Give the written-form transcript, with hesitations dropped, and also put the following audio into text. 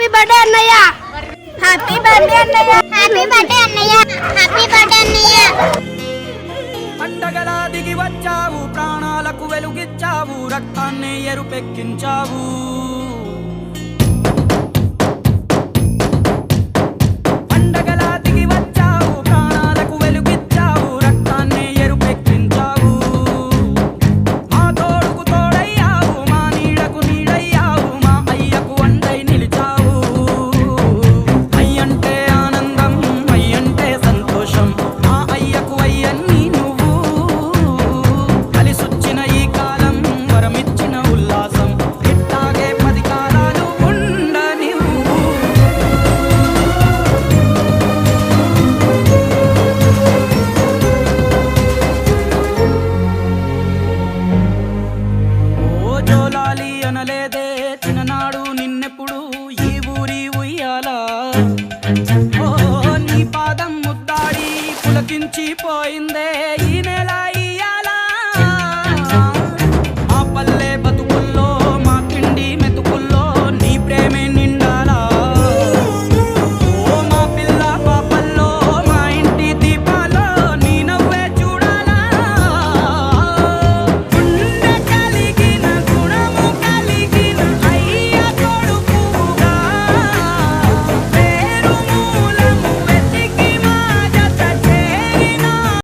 Happy birthday అన్నయ్య. Happy birthday అన్నయ్య. Happy birthday అన్నయ్య. హ్యాపీ బర్త్డే అన్నయ్య. పండగలా దిగి వచ్చావు, ప్రాణాలకు వెలుగిచ్చావు, రక్తాన్ని ఎరుపెక్కించావు.